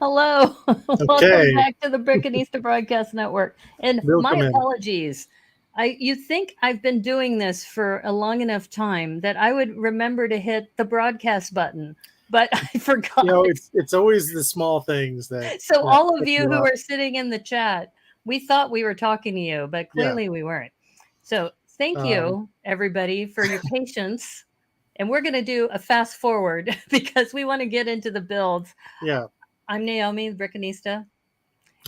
Hello. Welcome Okay. back to the Brickanista Broadcast Network. And my Welcome in. apologies. You think I've been doing this for a long enough time that I would remember to hit the broadcast button, but I forgot. It's always the small things that. So all of pick you who up. are sitting in the chat, we thought we were talking to you, but clearly we weren't. So thank you, everybody, for your patience. And we're going to do a fast forward because we want to get into the builds. Yeah. I'm Naomi, the Brickanista.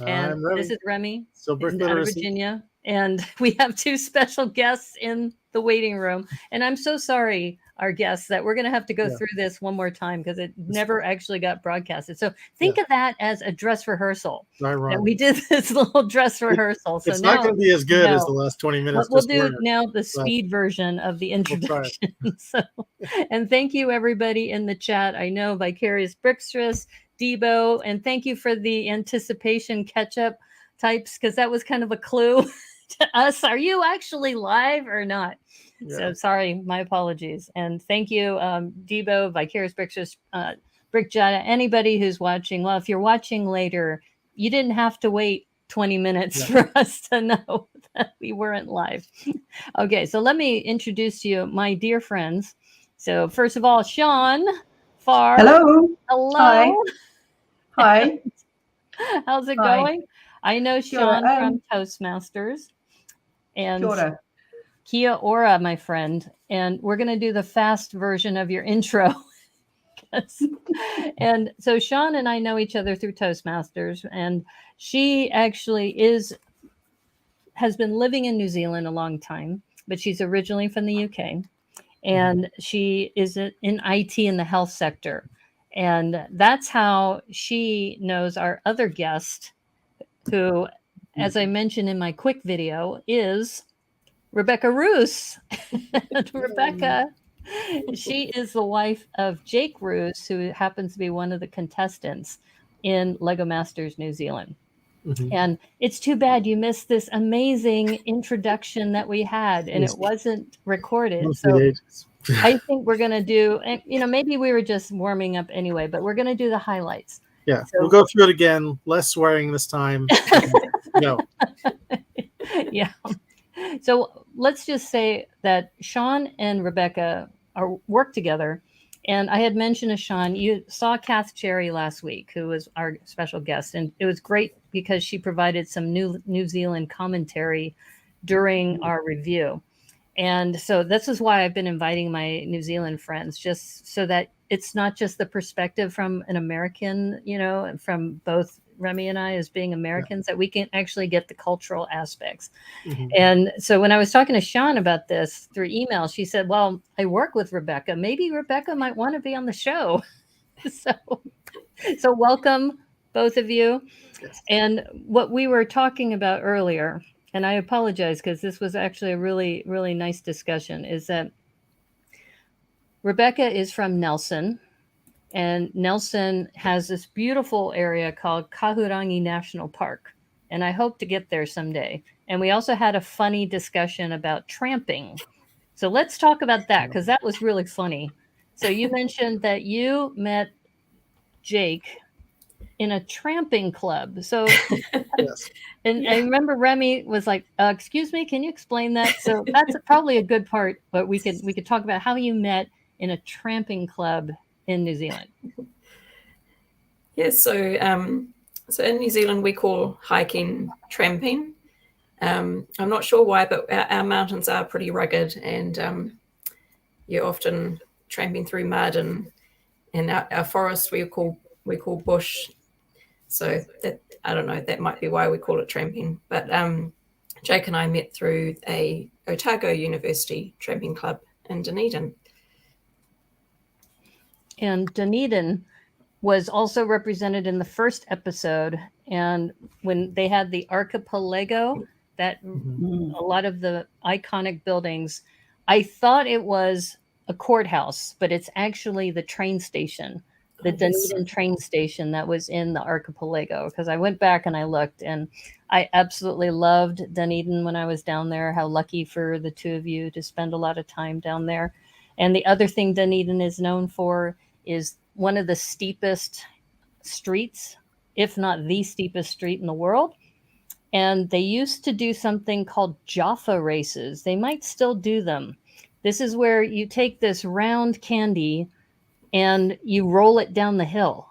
And I'm Remy. this is Remy So brick out of literacy. Virginia. And we have two special guests in the waiting room. And I'm so sorry, our guests, that we're going to have to go through this one more time because it never actually got broadcasted. So think of that as a dress rehearsal. Right. And we did this little dress rehearsal. So It's now, not going to be as good as the last 20 minutes. We'll do now the speed version of the introduction. And thank you, everybody in the chat. I know Vicarious Brickstress, Debo, and thank you for the anticipation catch-up types, because that was kind of a clue to us. Are you actually live or not? So sorry, my apologies. And thank you, Debo, Vicarious Brickstress, Brickjada, anybody who's watching. Well, if you're watching later, you didn't have to wait 20 minutes for us to know that we weren't live. Okay, so let me introduce you, my dear friends. So first of all, Sian Farr. Hello. Hello. Hi. How's it going? I know Sian from Toastmasters. And Kia ora, my friend. And we're going to do the fast version of your intro. And so Sian and I know each other through Toastmasters. And she actually has been living in New Zealand a long time, but she's originally from the UK. And she is in IT in the health sector. And that's how she knows our other guest, who, as I mentioned in my quick video, is Rebekah Roos. Rebekah, she is the wife of Jake Roos, who happens to be one of the contestants in Lego Masters New Zealand. And it's too bad you missed this amazing introduction that we had, and it wasn't recorded. So I think we're going to do, maybe we were just warming up anyway, but we're going to do the highlights. Yeah, so, we'll go through it again. Less swearing this time. No. Yeah. So let's just say that Sian and Rebekah work together. And I had mentioned to Sian, you saw Kath Cherry last week, who was our special guest. And it was great because she provided some New Zealand commentary during our review. And so this is why I've been inviting my New Zealand friends, just so that it's not just the perspective from an American, from both Remy and I as being Americans, that we can actually get the cultural aspects. And so when I was talking to Sian about this through email, she said, well, I work with Rebekah. Maybe Rebekah might want to be on the show. So welcome, both of you. And what we were talking about earlier, and I apologize because this was actually a really, really nice discussion, is that Rebekah is from Nelson. And Nelson has this beautiful area called Kahurangi National Park. And I hope to get there someday. And we also had a funny discussion about tramping. So let's talk about that, because that was really funny. So you mentioned that you met Jake in a tramping club. So, and I remember Remy was like, excuse me, can you explain that? So that's probably a good part, but we could talk about how you met in a tramping club in New Zealand. So in New Zealand we call hiking tramping. I'm not sure why, but our mountains are pretty rugged, and you're often tramping through mud, and our forest we call bush. So that, I don't know, that might be why we call it tramping. But Jake and I met through a Otago University tramping club in Dunedin. And Dunedin was also represented in the first episode. And when they had the archipelago, that a lot of the iconic buildings, I thought it was a courthouse, but it's actually the train station, the Dunedin train station that was in the archipelago. Because I went back and I looked, and I absolutely loved Dunedin when I was down there. How lucky for the two of you to spend a lot of time down there. And the other thing Dunedin is known for is one of the steepest streets if not the steepest street in the world. And they used to do something called Jaffa races. They might still do them. This is where you take this round candy and you roll it down the hill.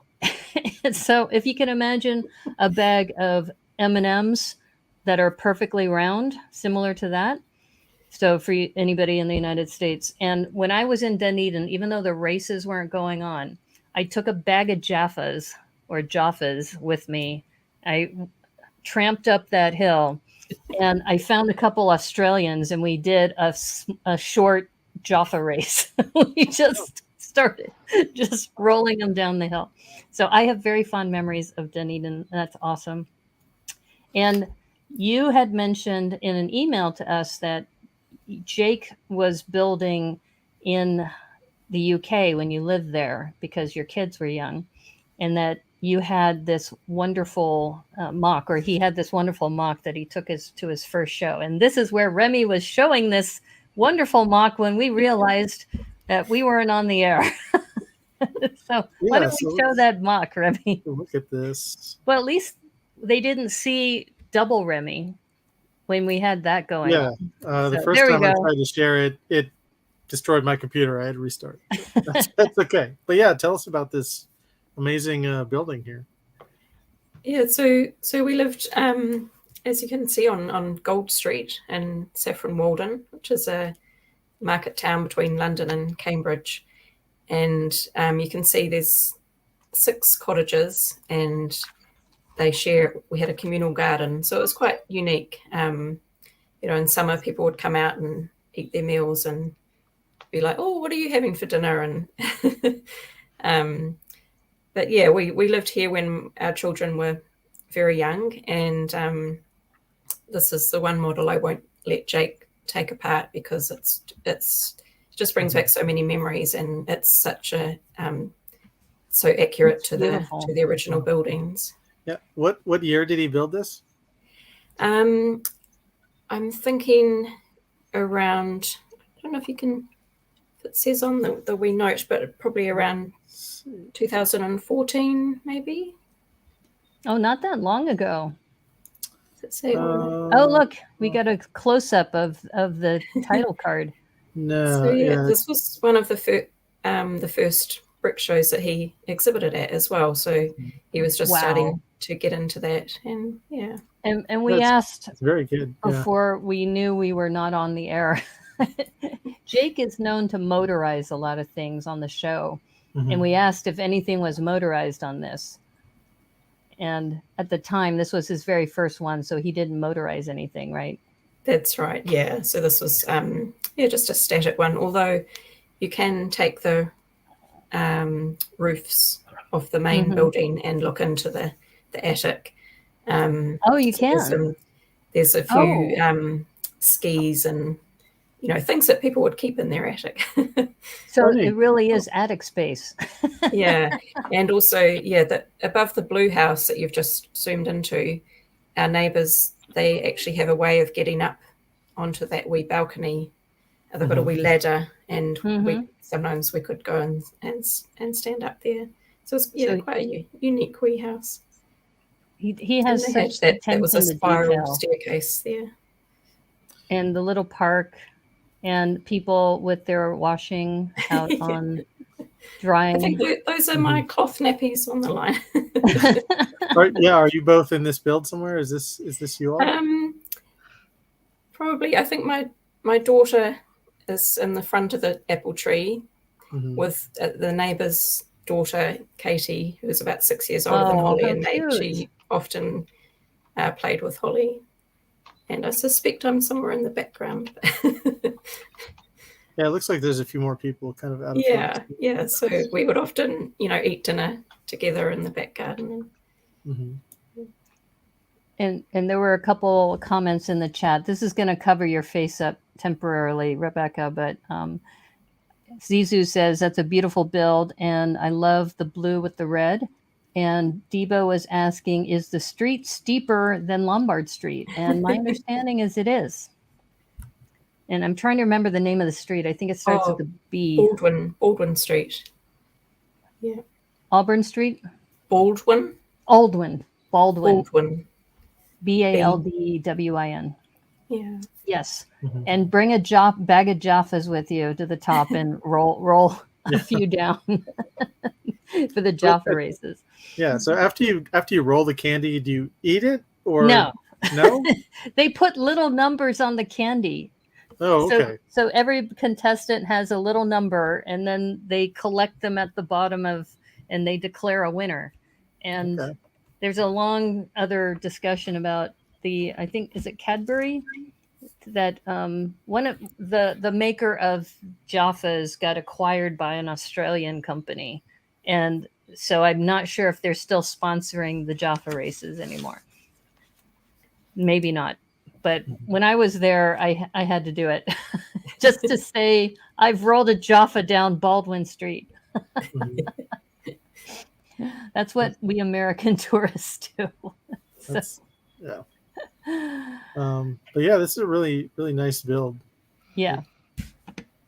So if you can imagine a bag of M&Ms that are perfectly round, similar to that. So for anybody in the United States. And when I was in Dunedin, even though the races weren't going on, I took a bag of Jaffas with me. I tramped up that hill and I found a couple Australians and we did a short Jaffa race. We just started just rolling them down the hill. So I have very fond memories of Dunedin. That's awesome. And you had mentioned in an email to us that Jake was building in the UK when you lived there because your kids were young, and that you had this wonderful mock, or he had this wonderful mock that he took to his first show. And this is where Remy was showing this wonderful mock when we realized that we weren't on the air. So why don't we show that mock, Remy? Look at this. Well, at least they didn't see double Remy when we had that going. Yeah, on. the first time I tried to share it, it destroyed my computer. I had to restart. That's okay. But yeah, tell us about this amazing building here. Yeah, so we lived, as you can see, on Gold Street in Saffron Walden, which is a market town between London and Cambridge. And you can see there's 6 cottages, and we had a communal garden, so it was quite unique. In summer people would come out and eat their meals and be like, oh, what are you having for dinner? And but yeah, we lived here when our children were very young, and this is the one model I won't let Jake take apart because it just brings back so many memories, and it's such a so accurate to the original buildings. Yeah. What year did he build this? I'm thinking around, I don't know if it says on the wee note, but probably around 2014, maybe. Oh, not that long ago. Does it say? Oh, look, we got a close-up of the title card. No. So yeah, this was one of the first brick shows that he exhibited at as well. So he was just starting to get into that, and yeah. And we asked very good before we knew we were not on the air. Jake is known to motorize a lot of things on the show, and we asked if anything was motorized on this. And at the time, this was his very first one, so he didn't motorize anything, right? That's right. Yeah. So this was just a static one. Although you can take the roofs of the main building and look into the attic. You can. There's a few skis and things that people would keep in their attic. So it really is attic space. Yeah. And also, that above the blue house that you've just zoomed into, our neighbours, they actually have a way of getting up onto that wee balcony. They've got a wee ladder, and sometimes we could go and stand up there. So it's quite a unique wee house. He has such that was a spiral staircase there, and the little park, and people with their washing out on drying. I think those are my cloth nappies on the line. Are you both in this build somewhere? Is this you all? Probably. I think my daughter is in the front of the apple tree with the neighbour's daughter, Katie, who's about 6 years older than Holly, and she often played with Holly. And I suspect I'm somewhere in the background. Yeah, it looks like there's a few more people kind of out of front. Yeah. So we would often, eat dinner together in the back garden. And there were a couple comments in the chat. This is going to cover your face up temporarily, Rebekah, but Zizu says that's a beautiful build, and I love the blue with the red. And Debo was asking, is the street steeper than Lombard Street? And my understanding is it is. And I'm trying to remember the name of the street. I think it starts with a B. Baldwin Street. Yeah. Auburn Street? Baldwin. Baldwin. Baldwin. Baldwin. Yeah. Yes. Mhm. And bring a bag of Jaffas with you to the top and roll a few down for the Jaffa races. Yeah. So after you roll the candy, do you eat it or No? No? They put little numbers on the candy. Oh, okay. So every contestant has a little number, and then they collect them at the bottom and they declare a winner. And Okay. there's a long other discussion about I think, is it Cadbury? That one of the maker of Jaffas got acquired by an Australian company, and so I'm not sure if they're still sponsoring the Jaffa races anymore. Maybe not, but when I was there, I had to do it just to say I've rolled a Jaffa down Baldwin Street. That's what we American tourists do. Yeah. But yeah, this is a really, really nice build. Yeah.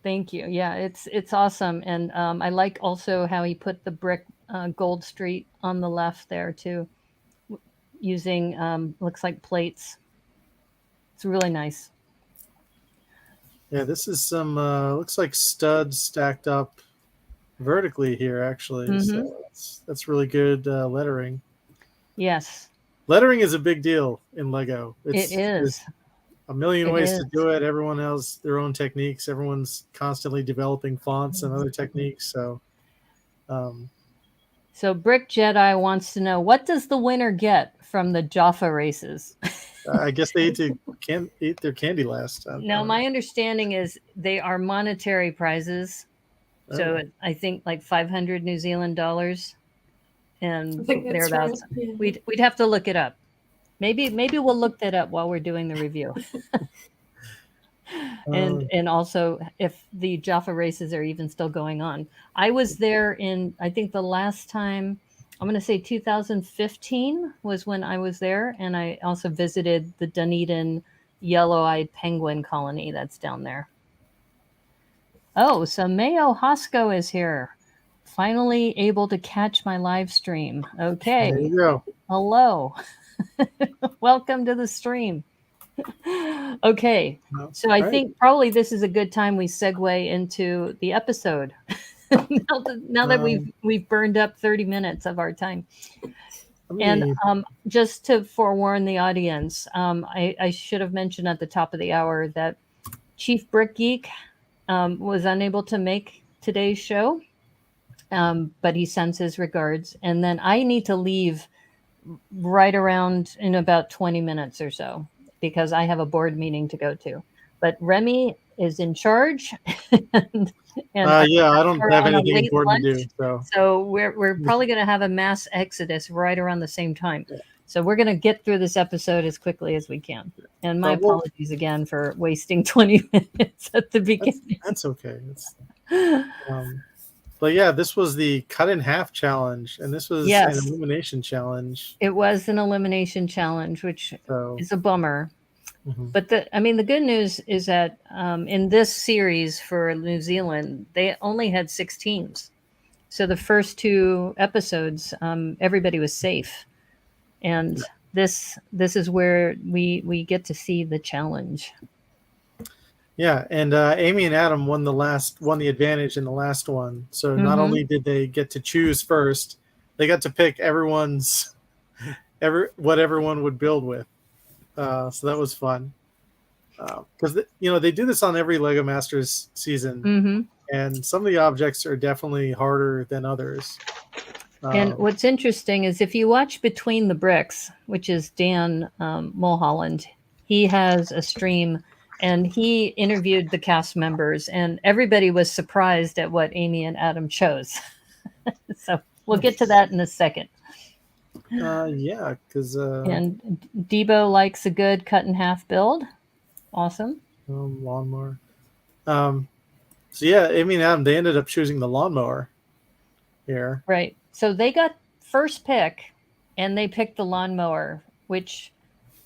Thank you. Yeah, it's awesome. And I like also how he put the brick Gold Street on the left there too, using looks like plates. It's really nice. Yeah, this is some looks like studs stacked up vertically here actually. Mm-hmm. So that's really good lettering. Yes. Lettering is a big deal in Lego. It is. A million ways to do it. Everyone has their own techniques. Everyone's constantly developing fonts and other techniques. So Brick Jedi wants to know, what does the winner get from the Jaffa races? I guess they can't eat their candy last. No, my understanding is they are monetary prizes. So I think like 500 New Zealand dollars, and thereabouts. Right. Yeah. We'd have to look it up. Maybe we'll look that up while we're doing the review. And also if the Jaffa races are even still going on. I was there I think the last time, I'm going to say 2015 was when I was there, and I also visited the Dunedin yellow-eyed penguin colony that's down there. Oh, so Mayo Hosco is here. Finally able to catch my live stream. Okay. There you go. Hello. Welcome to the stream. Okay. So I think probably this is a good time we segue into the episode. now that we've burned up 30 minutes of our time. And just to forewarn the audience, I should have mentioned at the top of the hour that Chief Brick Geek was unable to make today's show, but he sends his regards. And then I need to leave right around in about 20 minutes or so, because I have a board meeting to go to. But Remy is in charge. and I don't have anything important to do. So we're probably going to have a mass exodus right around the same time. So we're going to get through this episode as quickly as we can. And my apologies again for wasting 20 minutes at the beginning. That's okay. But yeah, this was the cut in half challenge, and this was an elimination challenge. It was an elimination challenge, which is a bummer. Mm-hmm. But the good news is that in this series for New Zealand, they only had 6 teams. So the first 2 episodes, everybody was safe. And this is where we get to see the challenge. Yeah, and Amy and Adam won the advantage in the last one. So not only did they get to choose first, they got to pick what everyone would build with. So that was fun. Because they do this on every Lego Masters season, and some of the objects are definitely harder than others. And what's interesting is if you watch Between the Bricks, which is Dan Mulholland, he has a stream. And he interviewed the cast members, and everybody was surprised at what Amy and Adam chose. So we'll get to that in a second. Yeah, because and Debo likes a good cut in half build. Awesome. Lawnmower. So yeah, Amy and Adam, they ended up choosing the lawnmower here. Right. So they got first pick, and they picked the lawnmower, which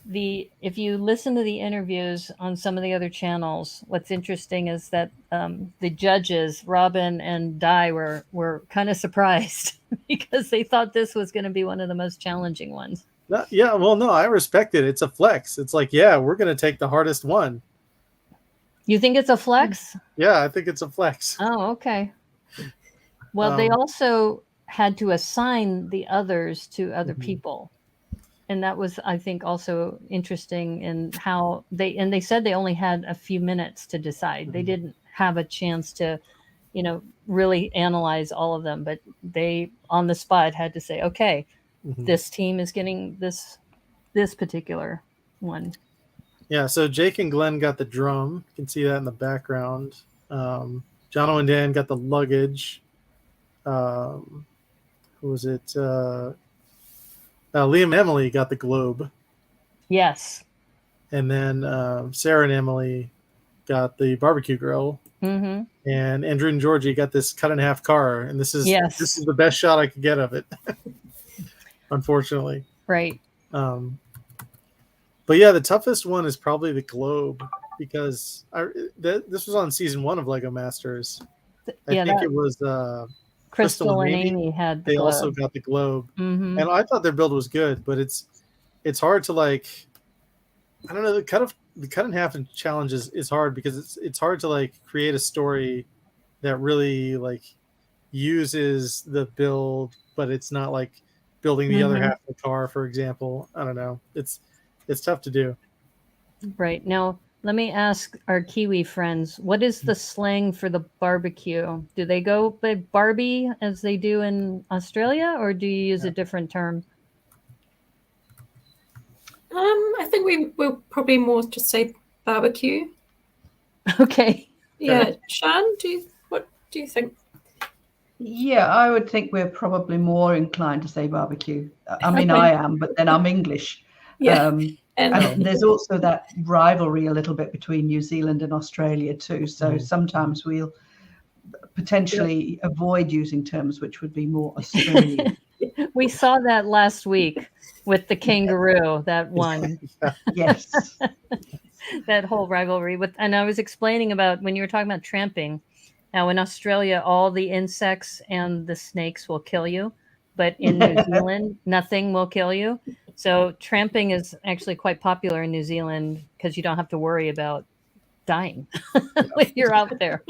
if you listen to the interviews on some of the other channels, what's interesting is that the judges, Robin and Di, were kind of surprised because they thought this was going to be one of the most challenging ones. Yeah, well, no, I respect it. It's a flex. It's like, yeah, we're going to take the hardest one. You think it's a flex? Yeah, I think it's a flex. Oh, okay. Well, they also had to assign the others to other people. And that was, I think, also interesting in how they said they only had a few minutes to decide. They didn't have a chance to, really analyze all of them, but they on the spot had to say, okay, this team is getting this particular one. Yeah, so Jake and Glenn got the drum. You can see that in the background. Jono and Dan got the luggage. Who was it? Liam and Emily got the globe. Yes. And then Sarah and Emily got the barbecue grill. Mm-hmm. And Andrew and Georgie got this cut in half car. And this is the best shot I could get of it, unfortunately. Right. But yeah, the toughest one is probably the globe because this was on season 1 of Lego Masters. I think it was Crystal and Amy had the they globe. Also got the globe. Mm-hmm. And I thought their build was good, but it's hard to I don't know, the cut in half and challenge is hard because it's hard to create a story that really uses the build, but it's not building the other half of the car, for example. I don't know. It's tough to do. Right. Now, let me ask our Kiwi friends, what is the slang for the barbecue? Do they go by Barbie as they do in Australia, or do you use a different term? I think we'll probably more just say barbecue. Okay. Yeah. Sian, what do you think? Yeah, I would think we're probably more inclined to say barbecue. I mean, I am, but then I'm English. Yeah. And there's also that rivalry a little bit between New Zealand and Australia too. So sometimes we'll potentially avoid using terms which would be more Australian. We saw that last week with the kangaroo, that one. Yes. That whole rivalry and I was explaining about when you were talking about tramping. Now in Australia, all the insects and the snakes will kill you, but in New Zealand, nothing will kill you. So tramping is actually quite popular in New Zealand because you don't have to worry about dying when you're out there.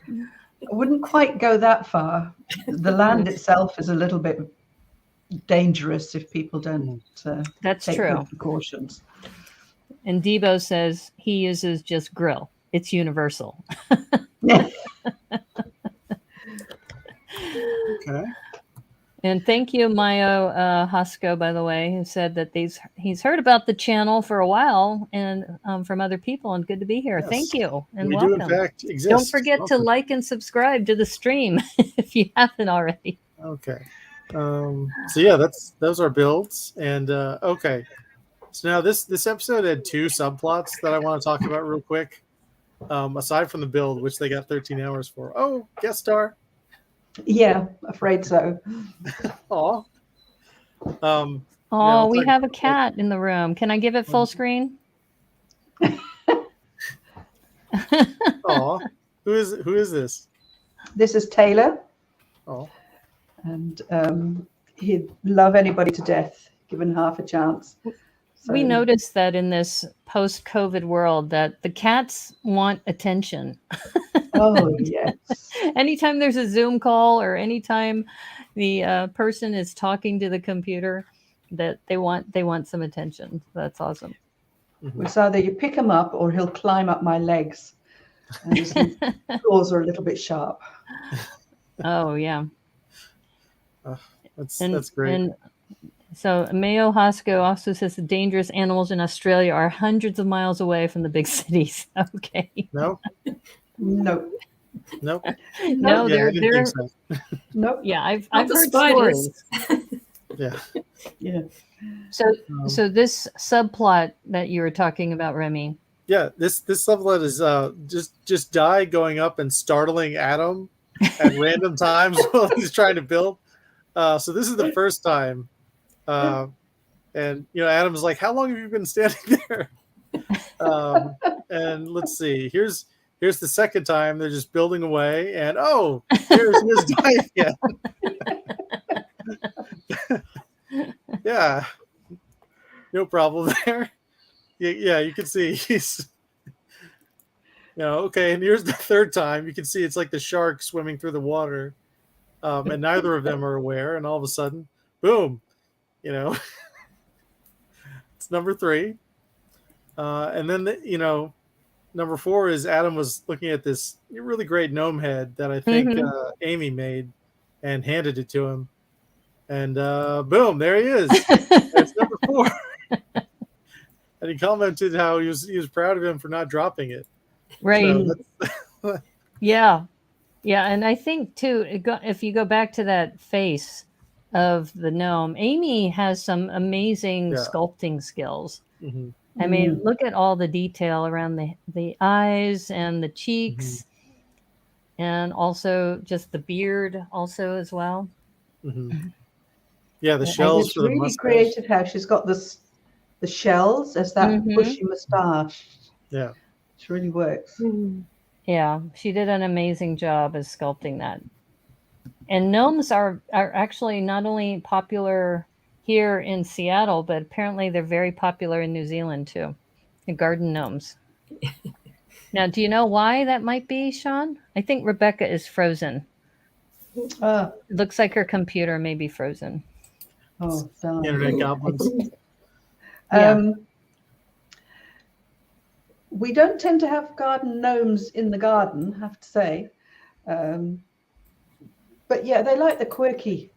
I wouldn't quite go that far. The land itself is a little bit dangerous if people don't That's take true. good precautions. And Debo says he uses just grill. It's universal. Okay. And thank you, Mayo Hosko, by the way, who said that he's heard about the channel for a while and from other people, and good to be here. Yes. Thank you, and We welcome. do, in fact, exist. Don't forget to like and subscribe to the stream if you haven't already. Okay. So yeah, those are builds, and okay. So now this episode had 2 subplots that I want to talk about real quick. Aside from the build, which they got 13 hours for. Oh, guest star. Yeah, afraid so. Aw. We have a cat in the room. Can I give it full screen? Aw. Who is this? This is Taylor. Oh. And he'd love anybody to death, given half a chance. So, we noticed that in this post-COVID world that the cats want attention. Oh, yes. Anytime there's a Zoom call or anytime the person is talking to the computer, that they want some attention. That's awesome. It's either you pick him up or he'll climb up my legs. And his claws are a little bit sharp. Oh, yeah. That's great. And so Mayo Hosko also says the dangerous animals in Australia are hundreds of miles away from the big cities. Okay. No? No. Nope. No, Yeah, they're so. Nope. yeah, I've Not the heard spiders. stories. Yeah. Yeah. So this subplot that you were talking about, Remy. Yeah, this subplot is just Di going up and startling Adam at random times while he's trying to build. So this is the first time And Adam's like, "How long have you been standing there?" And let's see. Here's the second time. They're just building away, and here's Di again. Yeah, no problem there. Yeah, you can see he's. Okay, and here's the third time. You can see it's like the shark swimming through the water, and neither of them are aware. And all of a sudden, boom, it's number 3. And then number 4 is Adam was looking at this really great gnome head that I think Amy made and handed it to him, and boom, there he is. That's number 4. And he commented how he was proud of him for not dropping it. Right. So Yeah. And I think too, if you go back to that face of the gnome, Amy has some amazing sculpting skills. Mm-hmm. I mean, look at all the detail around the eyes and the cheeks, and also just the beard also as well. Mm-hmm. Yeah, the shells for the really mustache. Creative how she's got the shells as that bushy moustache. Yeah. It really works. Yeah, she did an amazing job as sculpting that. And gnomes are actually not only popular here in Seattle, but apparently they're very popular in New Zealand too. The garden gnomes. Now, do you know why that might be, Sean? I think Rebekah is frozen. It looks like her computer may be frozen. Oh, darn. Internet goblins. We don't tend to have garden gnomes in the garden, I have to say. But yeah, they like the quirky,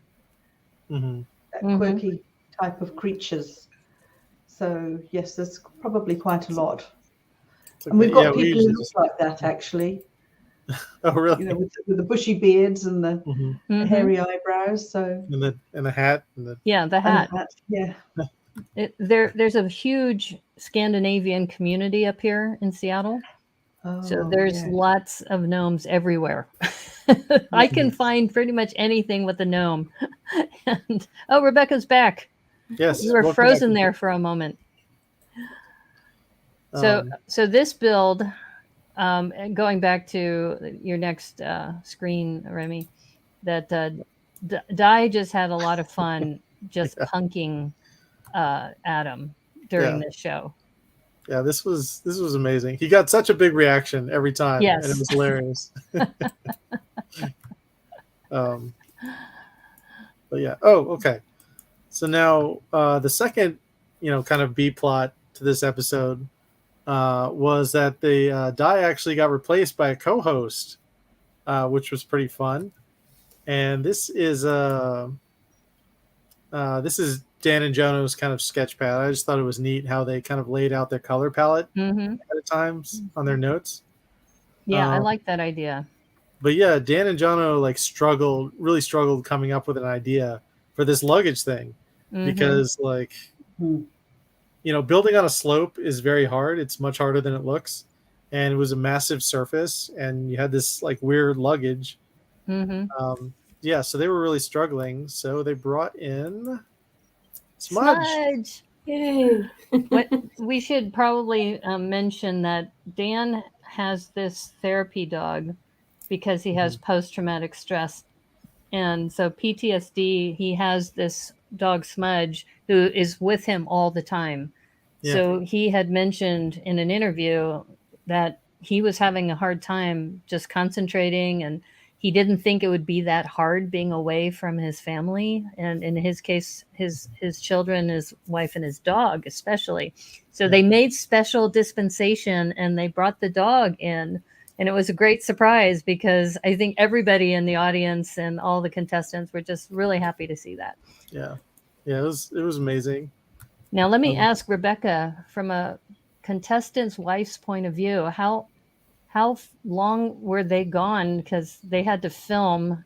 quirky type of creatures. So yes, there's probably quite a lot. Okay. And we've got people who look like that, actually. Oh, really? With the bushy beards and the hairy eyebrows. So and the hat and the the hat. Yeah. There's a huge Scandinavian community up here in Seattle. So there's lots of gnomes everywhere. I can find pretty much anything with a gnome. And Rebekah's back. Yes. You were frozen there for a moment. So this build, going back to your next screen, Remy, that Di just had a lot of fun just punking Adam during this show. Yeah, this was amazing. He got such a big reaction every time, and it was hilarious. But yeah. Okay. So now the second, kind of B plot to this episode was that the Di actually got replaced by a co-host, which was pretty fun. And this is Dan and Jono's kind of sketch pad. I just thought it was neat how they kind of laid out their color palette at times on their notes. Yeah, I like that idea. But yeah, Dan and Jono really struggled coming up with an idea for this luggage thing because building on a slope is very hard. It's much harder than it looks. And it was a massive surface and you had this like weird luggage. So they were really struggling. So they brought in Smudge. Yay. What we should probably mention that Dan has this therapy dog because he has post-traumatic stress. And so PTSD, he has this dog Smudge who is with him all the time. Yeah. So he had mentioned in an interview that he was having a hard time just concentrating, and he didn't think it would be that hard being away from his family. And in his case, his children, his wife, and his dog, especially. So they made special dispensation and they brought the dog in. And it was a great surprise because I think everybody in the audience and all the contestants were just really happy to see that. Yeah. Yeah, it was amazing. Now, let me ask Rebekah, from a contestant's wife's point of view, how long were they gone? Because they had to film.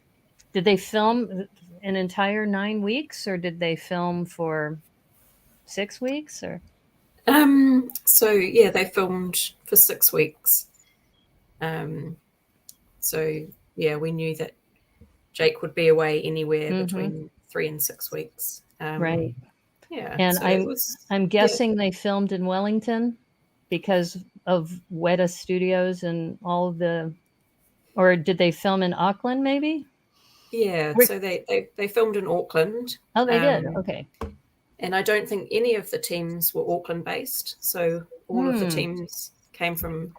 Did they film an entire 9 weeks, or did they film for 6 weeks? Or so yeah, they filmed for 6 weeks. So yeah, we knew that Jake would be away anywhere between 3 and 6 weeks. Right. Yeah. And So it was, I'm guessing they filmed in Wellington because of Weta Studios and all of the, or did they film in Auckland maybe? yeah. So they filmed in Auckland. Oh, they did. Okay. And I don't think any of the teams were Auckland based. So all of the teams came from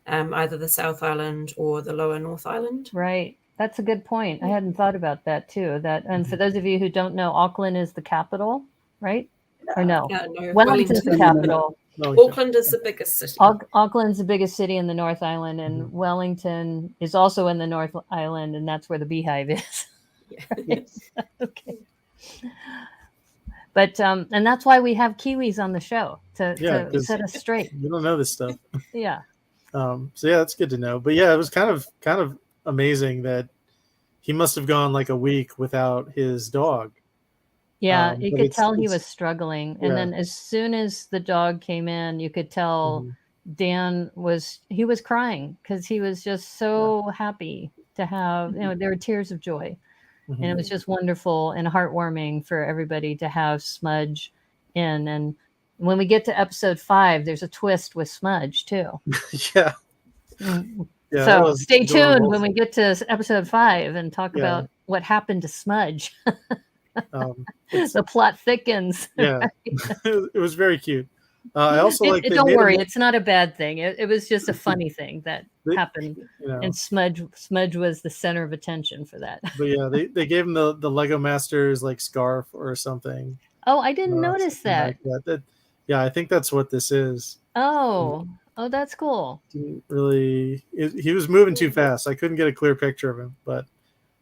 either the South Island or the Lower North Island. Right. That's a good point. I hadn't thought about that too. And for those of you who don't know, Auckland is the capital, right? Or no? No, Wellington's the capital. Auckland is the biggest city. Auckland's the biggest city in the North Island, and Wellington is also in the North Island, and that's where the beehive is. Yes. Okay. But and that's why we have Kiwis on the show to set us straight. You don't know this stuff. Yeah. So yeah, that's good to know. But yeah, it was kind of amazing that he must have gone like a week without his dog. Yeah, you could tell he was struggling. And then as soon as the dog came in, you could tell Dan was crying because he was just so happy to have, there were tears of joy. And it was just wonderful and heartwarming for everybody to have Smudge in. And when we get to episode 5, there's a twist with Smudge too. Yeah. Yeah, so stay tuned when we get to episode 5 and talk about what happened to Smudge. The plot thickens. Yeah, it was very cute. I also like. Don't worry, it's not a bad thing. It was just a funny thing that happened, and Smudge was the center of attention for that. But yeah, they gave him the Lego Masters like scarf or something. Oh, I didn't notice that. Like yeah, I think that's what this is. Oh, that's cool. Didn't really. He was moving too fast. I couldn't get a clear picture of him, but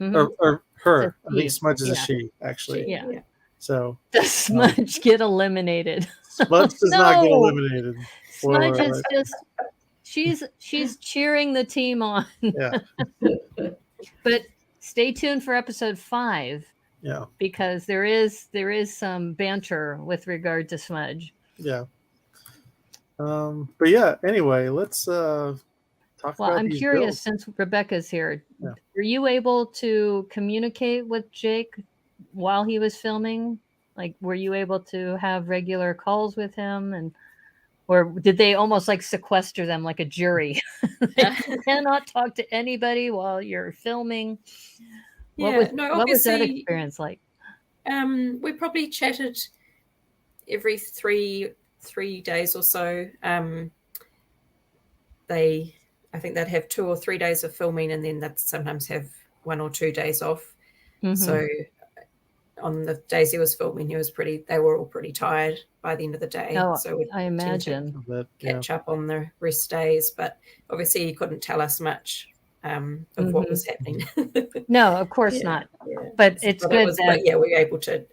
or her. I think Smudge is a she, actually. Yeah. So does Smudge get eliminated? Smudge does not get eliminated. Smudge is just she's cheering the team on. Yeah. But stay tuned for episode 5. Yeah. Because there is some banter with regard to Smudge. Yeah. But yeah, anyway, let's talk about I'm curious builds. since Rebekah's here. Yeah. Were you able to communicate with Jake while he was filming? Like, were you able to have regular calls with him, or did they almost like sequester them like a jury? You cannot talk to anybody while you're filming. What was that experience like? We probably chatted every three days or so. I think they'd have 2 or 3 days of filming, and then they'd sometimes have 1 or 2 days off. So on the days he was filming, they were all pretty tired by the end of the day. Oh, so I imagine catch up on the rest days, but obviously he couldn't tell us much of what was happening. No, of course not. Yeah. But it's good that we were able to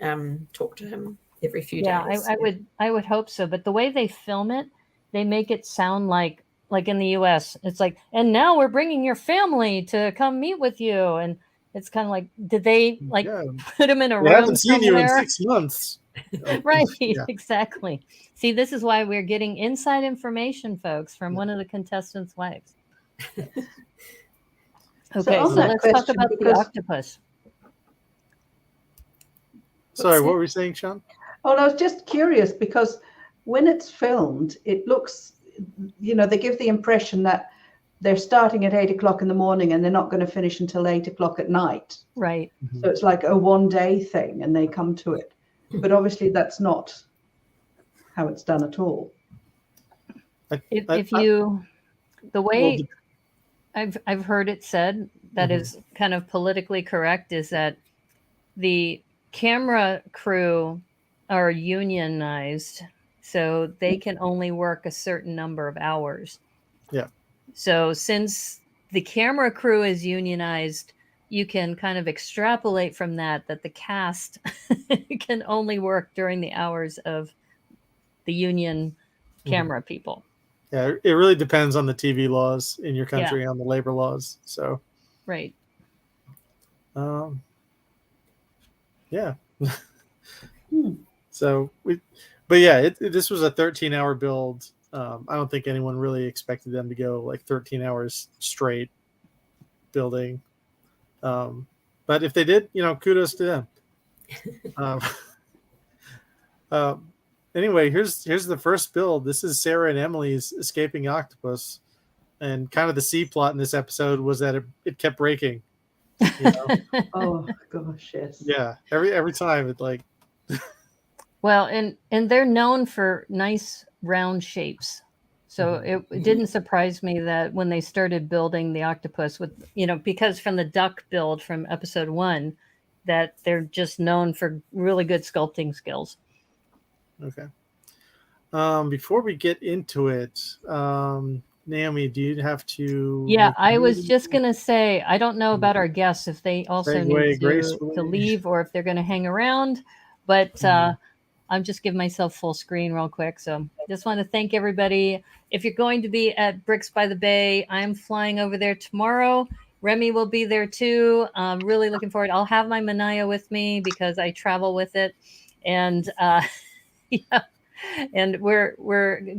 talk to him every few days. I would hope so. But the way they film it, they make it sound like in the US, it's like, and now we're bringing your family to come meet with you. And it's kind of like, did they put him in a room? I haven't seen you in 6 months. Right, exactly. See, this is why we're getting inside information, folks, from one of the contestants' wives. Okay, so let's talk about the octopus. Sorry, what were you saying, Sean? Oh, I was just curious because when it's filmed, it looks, they give the impression that they're starting at 8 o'clock in the morning and they're not going to finish until 8 o'clock at night. Right. So it's like a one-day thing and they come to it. But obviously that's not how it's done at all. The way I've heard it said that is kind of politically correct is that the camera crew are unionized, so they can only work a certain number of hours. Yeah. So since the camera crew is unionized, you can kind of extrapolate from that the cast can only work during the hours of the union camera people. Yeah, it really depends on the TV laws in your country, on the labor laws. So, right. Yeah. So this was a 13-hour build. I don't think anyone really expected them to go like 13 hours straight building. But if they did, kudos to them. Anyway, here's the first build. This is Sarah and Emily's escaping octopus, and kind of the C plot in this episode was that it kept breaking. You know? Oh gosh, yes. Yeah, every time it like. Well, and they're known for nice round shapes. So it didn't surprise me that when they started building the octopus with, because from the duck build from episode 1, that they're just known for really good sculpting skills. Okay. Before we get into it, Naomi, do you have to? Yeah, I was just going to say, I don't know about our guests, if they also need gracefully to leave or if they're going to hang around, but I'm just giving myself full screen real quick. So just want to thank everybody. If you're going to be at Bricks by the Bay, I'm flying over there tomorrow. Remy will be there too. Really looking forward. I'll have my Manaya with me because I travel with it. And yeah, and we're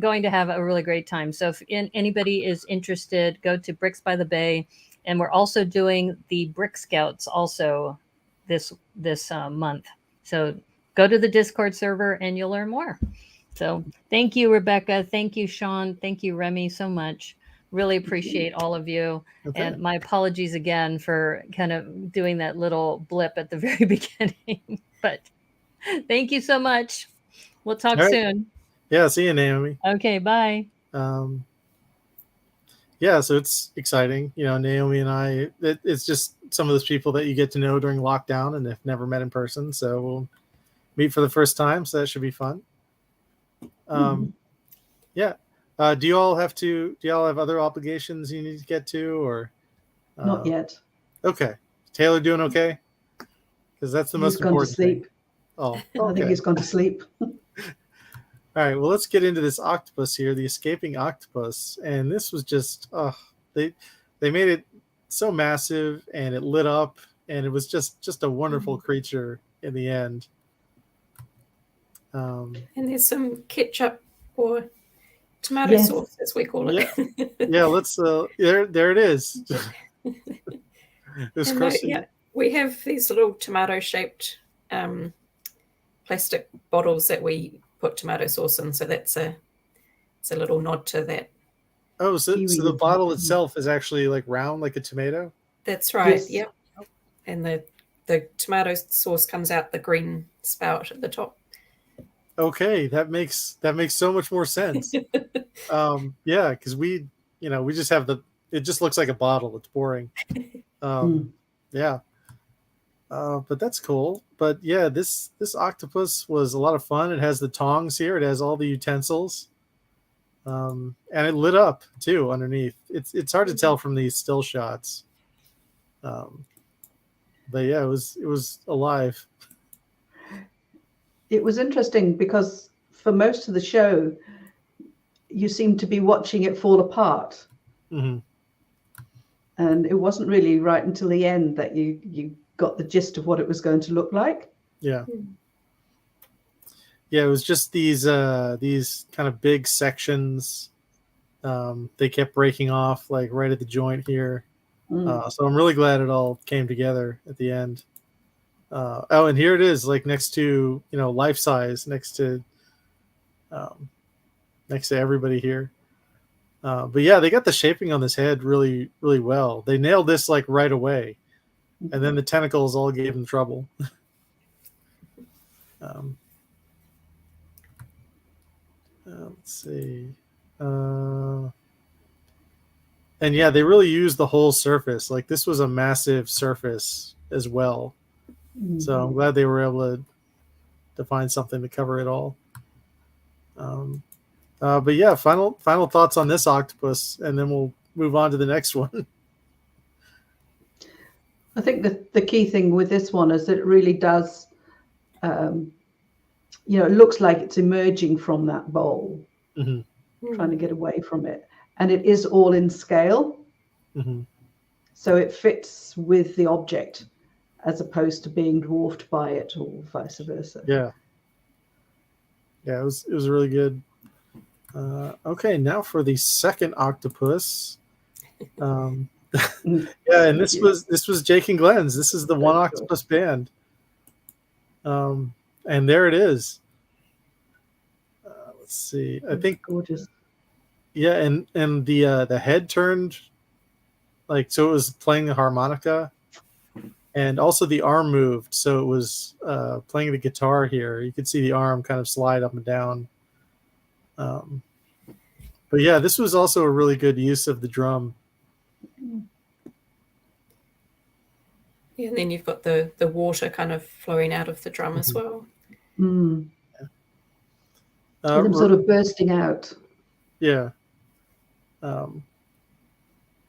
going to have a really great time. So if anybody is interested, go to Bricks by the Bay. And we're also doing the Brick Scouts also this month. So go to the Discord server and you'll learn more. So thank you, Rebekah. Thank you, Sean. Thank you, Remy, so much. Really appreciate all of you. Okay. And my apologies again for kind of doing that little blip at the very beginning. But thank you so much. We'll talk soon. Yeah, see you, Naomi. Okay, bye. Yeah, so it's exciting. Naomi and I, it's just some of those people that you get to know during lockdown and have never met in person. So we'll meet for the first time, so that should be fun. Yeah. Do you all have other obligations you need to get to, or not yet? Okay. Taylor doing okay? Because that's the most important thing. Oh, okay. I think he's gone to sleep. All right. Well, let's get into this octopus here, the escaping octopus, and this was just they made it so massive, and it lit up, and it was just a wonderful creature in the end. And there's some ketchup or tomato sauce, as we call it. Yeah. Let's. There it is. We have these little tomato-shaped plastic bottles that we put tomato sauce in. So it's a little nod to that. Oh, so the bottle itself is actually like round, like a tomato. That's right. Yes. Yep. And the tomato sauce comes out the green spout at the top. Okay, that makes so much more sense. Yeah, because we just have it just looks like a bottle. It's boring. Yeah. But that's cool. But yeah, this octopus was a lot of fun. It has the tongs here. It has all the utensils. And it lit up too underneath. It's hard to tell from these still shots. But yeah, it was alive. It was interesting because for most of the show, you seemed to be watching it fall apart. Mm-hmm. And it wasn't really right until the end that you got the gist of what it was going to look like. Yeah. Yeah, it was just these kind of big sections. They kept breaking off like right at the joint here. So I'm really glad it all came together at the end. And here it is, like next to life size, next to everybody here. But yeah, they got the shaping on this head really, really well. They nailed this like right away, and then the tentacles all gave them trouble. Let's see. And yeah, they really used the whole surface. Like this was a massive surface as well. So I'm glad they were able to find something to cover it all. But yeah, final thoughts on this octopus, and then we'll move on to the next one. I think the key thing with this one is that it really does, it looks like it's emerging from that bowl, trying to get away from it. And it is all in scale. Mm-hmm. So it fits with the object as opposed to being dwarfed by it or vice versa. Yeah. Yeah, it was really good. Okay, now for the second octopus. Yeah, and this was Jake and Glenn's. This is the One Octopus Band. And there it is. let's see. I think gorgeous. Yeah, and the head turned like so it was playing the harmonica, and also the arm moved, so it was playing the guitar here. You could see the arm kind of slide up and down. But yeah, this was also a really good use of the drum. Yeah, and then you've got the water kind of flowing out of the drum as well. Mm. Them sort of bursting out. Yeah. But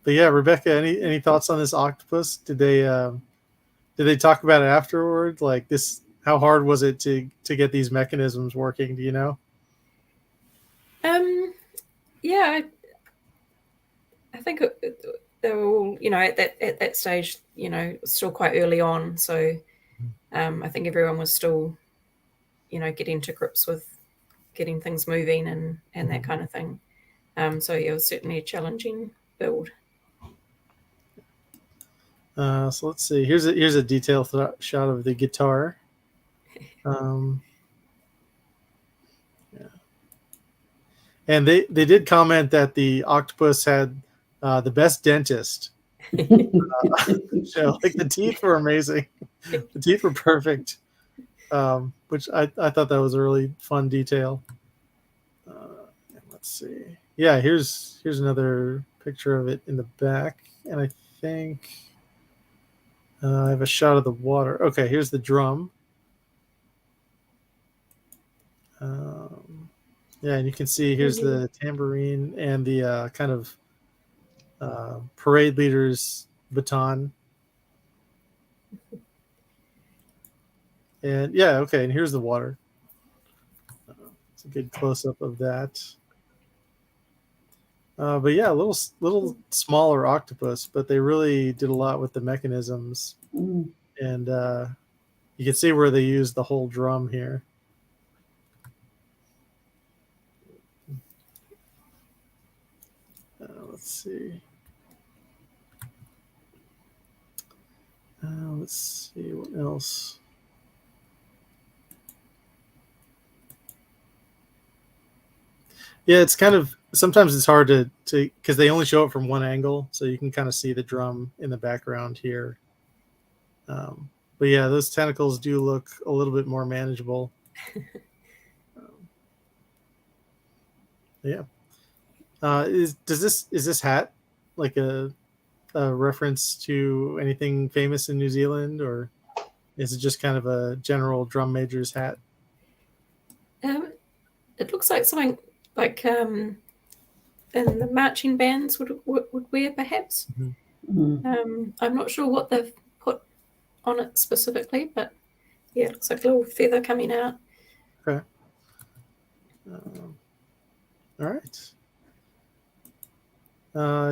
yeah, Rebekah, any thoughts on this octopus? Did they talk about it afterward? Like this, how hard was it to get these mechanisms working? Do you know? Yeah, I think they were all, at that stage, still quite early on. So I think everyone was still, getting to grips with getting things moving and that kind of thing. So yeah, it was certainly a challenging build. So let's see. Here's a detailed shot of the guitar. And they did comment that the octopus had the best dentist. So like the teeth were amazing. The teeth were perfect, which I thought that was a really fun detail. Let's see. Yeah, here's another picture of it in the back, and I think I have a shot of the water. Okay, here's the drum. Yeah, and you can see here's the tambourine and the kind of parade leader's baton. And yeah, okay, and here's the water. It's a good close-up of that. But yeah, a little smaller octopus, but they really did a lot with the mechanisms. And you can see where they used the whole drum here. Let's see. Let's see what else. Yeah, it's kind of sometimes it's hard to because they only show it from one angle, so you can kind of see the drum in the background here. But yeah, those tentacles do look a little bit more manageable. Yeah. Is this hat like a reference to anything famous in New Zealand, or is it just kind of a general drum major's hat? It looks like something like in the marching bands would wear, perhaps. I'm not sure what they've put on it specifically, but yeah, it looks like a little feather coming out. Okay. All right.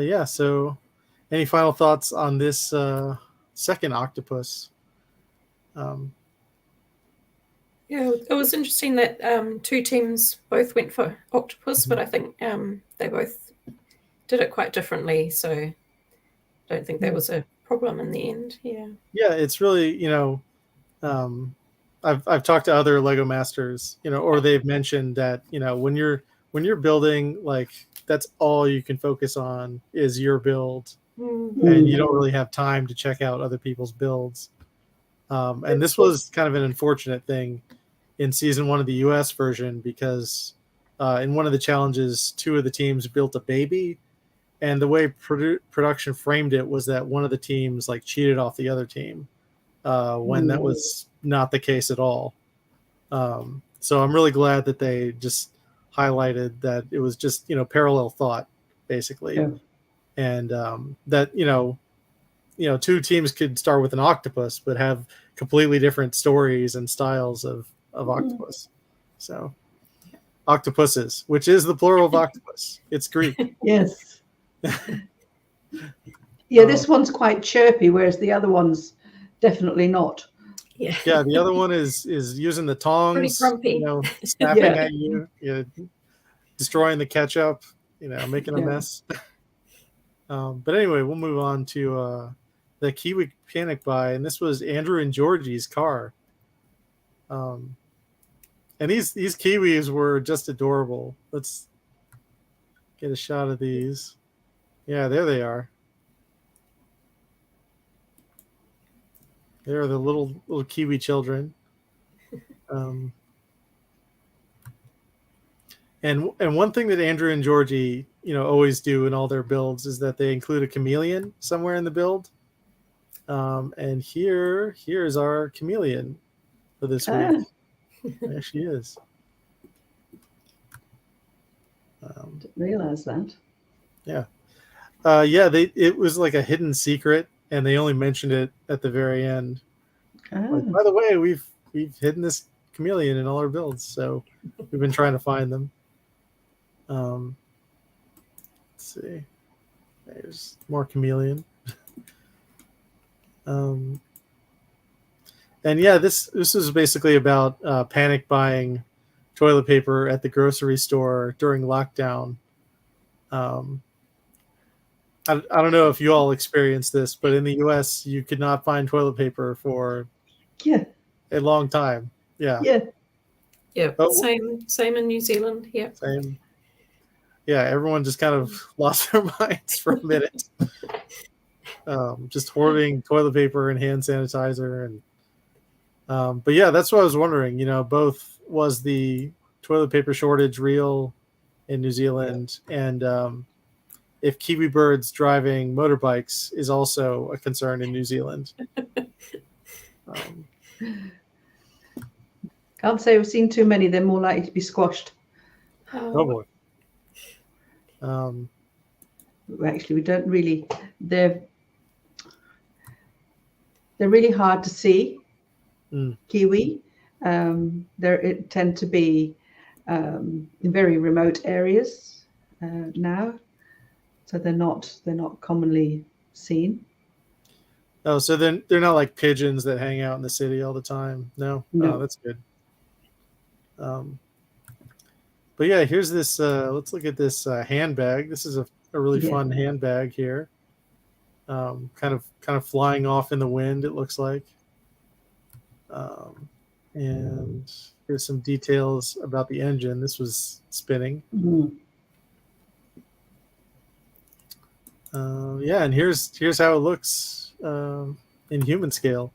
Yeah, so any final thoughts on this second octopus? Yeah, it was interesting that two teams both went for octopus, but I think they both did it quite differently, so I don't think that was a problem in the end. Yeah, it's really, I've talked to other Lego masters, or they've mentioned that, when you're building, like, that's all you can focus on is your build, and you don't really have time to check out other people's builds. And this was kind of an unfortunate thing in season 1 of the US version, because in one of the challenges, 2 of the teams built a baby, and the way production framed it was that one of the teams like cheated off the other team, when that was not the case at all. So I'm really glad that they just highlighted that it was just, parallel thought, basically. Yeah. And that, 2 teams could start with an octopus, but have completely different stories and styles of octopus. So octopuses, which is the plural of octopus. It's Greek. Yes. Yeah, this one's quite chirpy, whereas the other one's definitely not. Yeah, the other one is using the tongs, pretty grumpy. snapping at you, destroying the ketchup, making a mess. But anyway, we'll move on to the Kiwi Panic Buy, and this was Andrew and Georgie's car. And these kiwis were just adorable. Let's get a shot of these. Yeah, there they are. There are the little kiwi children. And one thing that Andrew and Georgie, always do in all their builds is that they include a chameleon somewhere in the build. And here is our chameleon for this week. There she is. Didn't realize that. Yeah. It was like a hidden secret, and they only mentioned it at the very end. Like, by the way, we've hidden this chameleon in all our builds, so we've been trying to find them. Let's see. There's more chameleon. And yeah, this is basically about panic buying toilet paper at the grocery store during lockdown. I don't know if you all experienced this, but in the US, you could not find toilet paper for a long time. Yeah. Oh, same in New Zealand. Yeah. Same. Yeah, everyone just kind of lost their minds for a minute. Just hoarding toilet paper and hand sanitizer, and but yeah, that's what I was wondering. Both was the toilet paper shortage real in New Zealand, and if kiwi birds driving motorbikes is also a concern in New Zealand. Can't say we've seen too many. They're more likely to be squashed. Oh boy. Actually, we don't really. They're really hard to see. Kiwi. They tend to be in very remote areas now, so they're not commonly seen. Oh, so they're not like pigeons that hang out in the city all the time. No. Oh, that's good. But yeah, here's this. Let's look at this handbag. This is a really fun handbag here. Kind of flying off in the wind, it looks like. And here's some details about the engine. This was spinning. Yeah, and here's how it looks in human scale.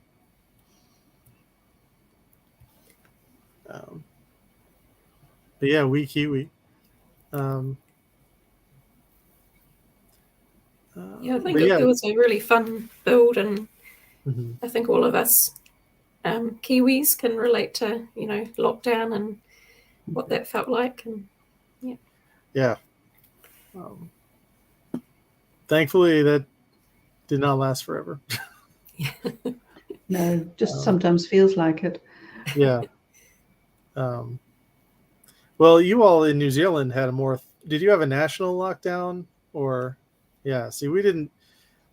But yeah, we Kiwi. I think it was a really fun build, and I think all of us Kiwis can relate to lockdown and what that felt like, and yeah. Thankfully, that did not last forever. No, just sometimes feels like it. Yeah. Well, you all in New Zealand had a more. Did you have a national lockdown, or? Yeah. See, we didn't.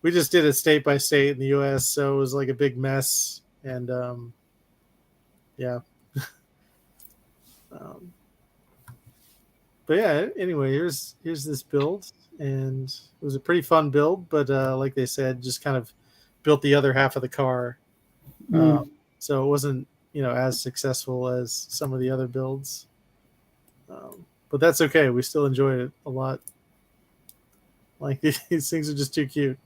We just did it state by state in the U.S., so it was like a big mess, and yeah. But yeah. Anyway, here's this build, and it was a pretty fun build, but like they said, just kind of built the other half of the car, so it wasn't as successful as some of the other builds. But that's okay. We still enjoyed it a lot. Like these things are just too cute.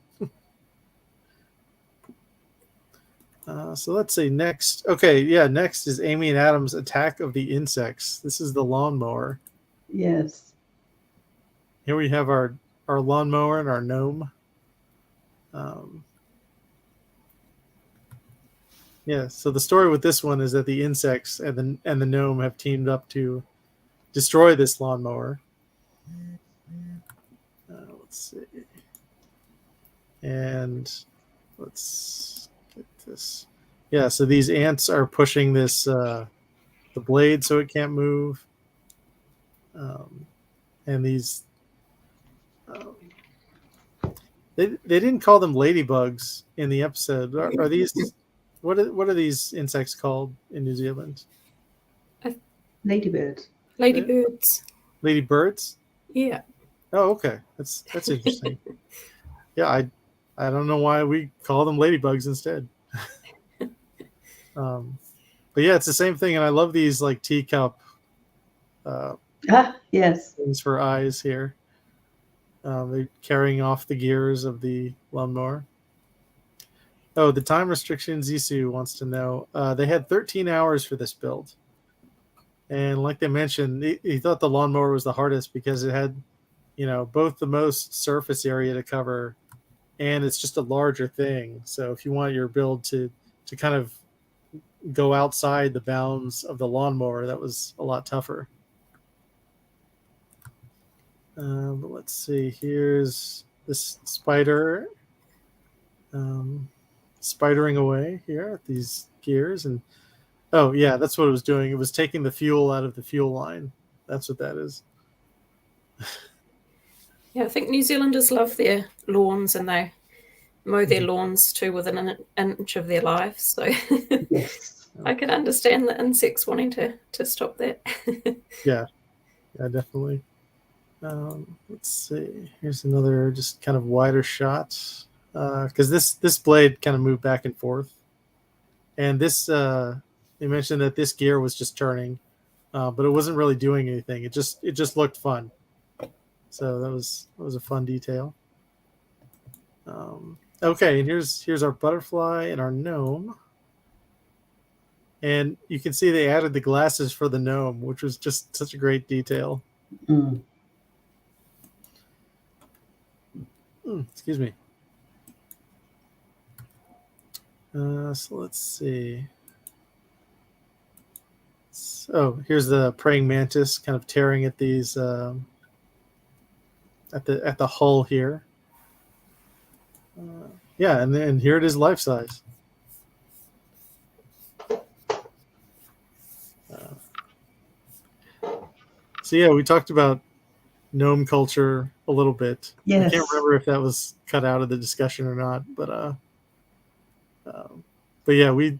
So let's see next. Okay, yeah, next is Amy and Adam's Attack of the Insects. This is the lawnmower. Yes. Here we have our lawnmower and our gnome. Yeah, so the story with this one is that the insects and the gnome have teamed up to destroy this lawnmower. Let's see. And let's get this. Yeah, so these ants are pushing this the blade so it can't move. And these they didn't call them ladybugs in the episode. Are these what are these insects called in New Zealand? Ladybirds. Ladybirds. Ladybirds? Yeah. Oh, okay. That's interesting. Yeah, I don't know why we call them ladybugs instead. But But yeah, it's the same thing, and I love these like teacup Yes. things for eyes here. They're carrying off the gears of the lawnmower. Oh, the time restriction, Zissou wants to know. They had 13 hours for this build. And like they mentioned, he thought the lawnmower was the hardest because it had, both the most surface area to cover, and it's just a larger thing. So if you want your build to kind of go outside the bounds of the lawnmower, that was a lot tougher. But let's see. Here's this spider spidering away here at these gears. And oh, yeah, that's what it was doing. It was taking the fuel out of the fuel line. That's what that is. Yeah, I think New Zealanders love their lawns, and they mow their lawns too within an inch of their life. So Yes. I can understand the insects wanting to stop that. Yeah, definitely. Let's see. Here's another just kind of wider shot, because this blade kind of moved back and forth, and this they mentioned that this gear was just turning, but it wasn't really doing anything. It just looked fun. So that was a fun detail. Okay, and here's our butterfly and our gnome. And you can see they added the glasses for the gnome, which was just such a great detail. Excuse me. So let's see. So here's the praying mantis kind of tearing at these at the hull here. Yeah, and then here it is life size. So yeah, we talked about gnome culture a little bit. Yes. I can't remember if that was cut out of the discussion or not, but yeah, we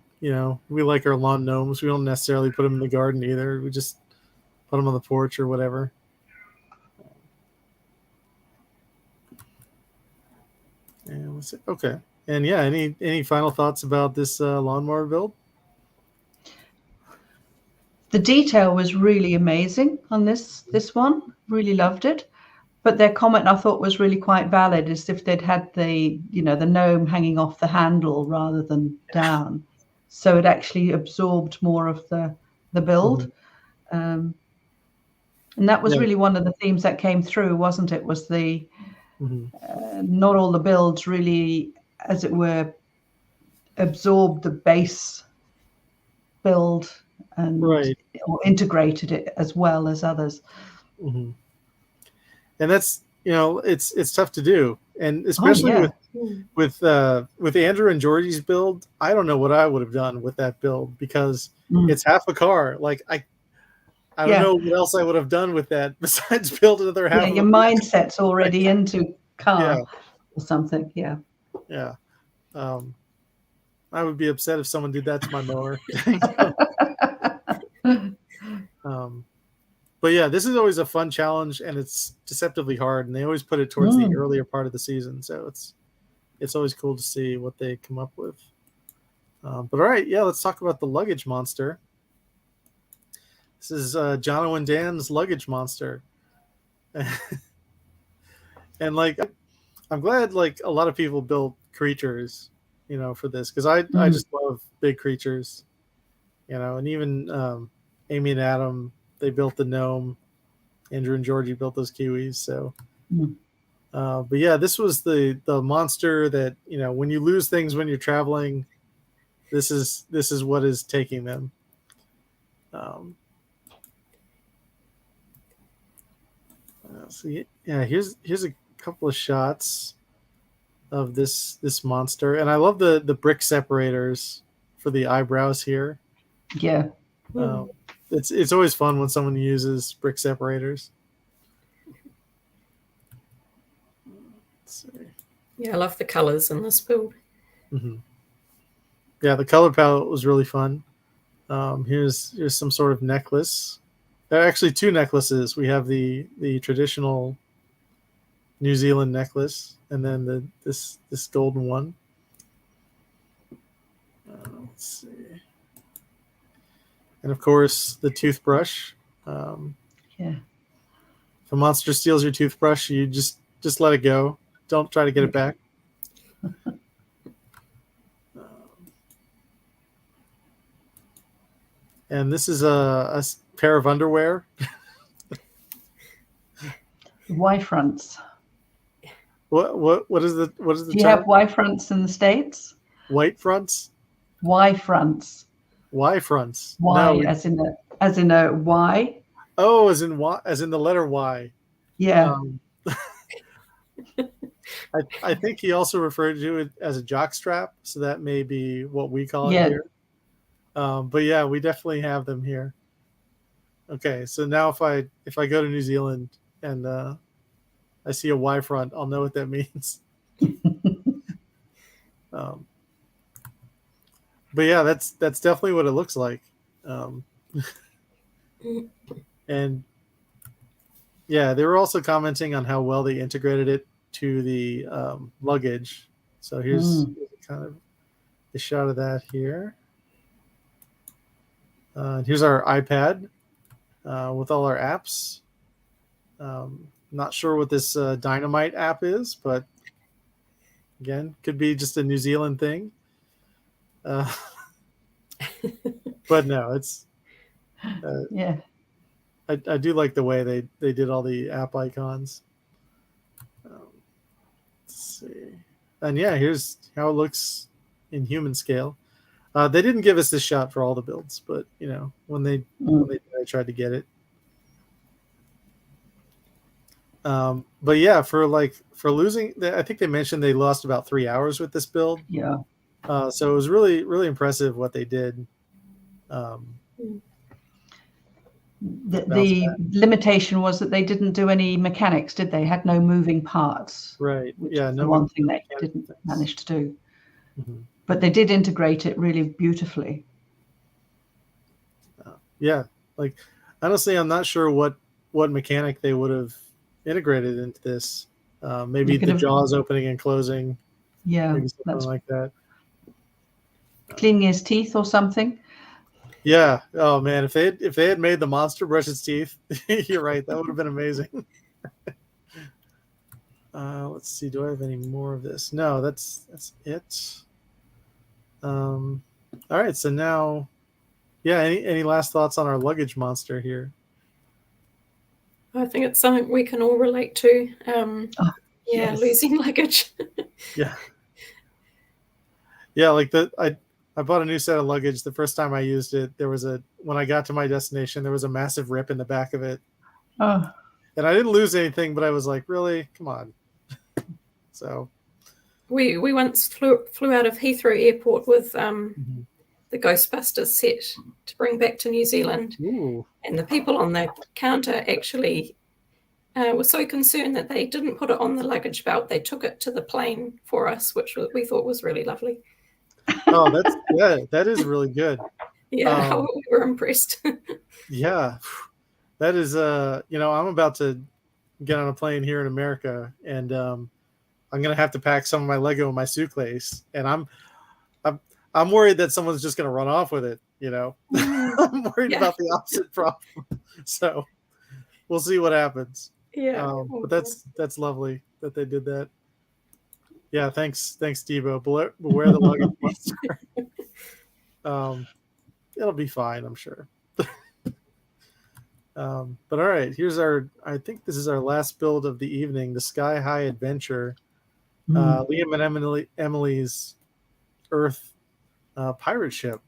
like our lawn gnomes. We don't necessarily put them in the garden either. We just put them on the porch or whatever. And let's see. Okay. And yeah, any final thoughts about this lawnmower build? The detail was really amazing on this one. Really loved it. But their comment I thought was really quite valid, is if they'd had the gnome hanging off the handle rather than down, so it actually absorbed more of the build. And that was really one of the themes that came through, wasn't it? Was the not all the builds really, as it were, absorbed the base build and or integrated it as well as others. And that's it's tough to do, and especially with Andrew and Georgie's build, I don't know what I would have done with that build, because it's half a car. Like I don't know what else I would have done with that besides build another half. Your mindset's already into car or something. Yeah. I would be upset if someone did that to my mower. But yeah, this is always a fun challenge, and it's deceptively hard, and they always put it towards the earlier part of the season, so it's always cool to see what they come up with. But all right, let's talk about the luggage monster. This is Jono and Dan's luggage monster. And like, I'm glad like a lot of people built creatures, for this, because I just love big creatures, and even Amy and Adam, they built the gnome. Andrew and Georgie built those kiwis. So, but yeah, this was the monster that, when you lose things when you're traveling, this is what is taking them. So yeah, here's a couple of shots of this monster, and I love the brick separators for the eyebrows here. Yeah. It's always fun when someone uses brick separators. Let's see. Yeah, I love the colors in this build. Yeah, the color palette was really fun. Here's some sort of necklace. There are actually two necklaces. We have the traditional New Zealand necklace, and then this golden one. Let's see. And of course, the toothbrush. Yeah. If a monster steals your toothbrush, you just let it go. Don't try to get it back. And this is a pair of underwear. Y fronts. What is the Do you term? have Y fronts in the States? White fronts? Y fronts. Y fronts. Y No, as in a Y. oh, as in Y, as in the letter Y. Yeah. I think he also referred to it as a jock strap, so that may be what we call it Yeah. here. But yeah, we definitely have them here. Okay, so now if I go to New Zealand and I see a Y front, I'll know what that means. But yeah, that's definitely what it looks like. And yeah, they were also commenting on how well they integrated it to the luggage. So here's kind of a shot of that here. Here's our iPad with all our apps. Not sure what this Dynamite app is, but again, could be just a New Zealand thing. But no, it's Yeah. I do like the way they did all the app icons. Let's see. And yeah, here's how it looks in human scale. They didn't give us this shot for all the builds, but you know, when they did, I tried to get it. But yeah, for losing, I think they mentioned they lost about 3 hours with this build. Yeah. So it was really, really impressive what they did. The limitation was that they didn't do any mechanics, did they? Had no moving parts. Right. Which Yeah. is No the one thing they mechanics. didn't manage to do. Mm-hmm. But they did integrate it really beautifully. Yeah. Like, honestly, I'm not sure what mechanic they would have integrated into this. Maybe the jaws opening and closing. Yeah. Maybe something like that. Cleaning his teeth or something. Yeah. Oh man, if they had made the monster brush its teeth, you're right. That would have been amazing. Let's see. Do I have any more of this? No, that's it. All right. So now, yeah. Any last thoughts on our luggage monster here? I think it's something we can all relate to. Yes. Losing luggage. Yeah. Yeah. Like I bought a new set of luggage. The first time I used it, when I got to my destination, there was a massive rip in the back of it. Oh. And I didn't lose anything, but I was like, really? Come on. So we once flew out of Heathrow Airport with the Ghostbusters set to bring back to New Zealand. Ooh. And the people on the counter actually were so concerned that they didn't put it on the luggage belt. They took it to the plane for us, which we thought was really lovely. Oh, that is really good. Yeah, we were impressed. Yeah, that is. I'm about to get on a plane here in America, and I'm gonna have to pack some of my Lego in my suitcase, and I'm worried that someone's just gonna run off with it. You know, I'm worried about the opposite problem. So we'll see what happens. Yeah, but that's lovely that they did that. Yeah, thanks, Devo. Beware the luggage monster. It'll be fine, I'm sure. But all right, I think this is our last build of the evening, the Sky High Adventure. Liam and Emily's Earth pirate ship.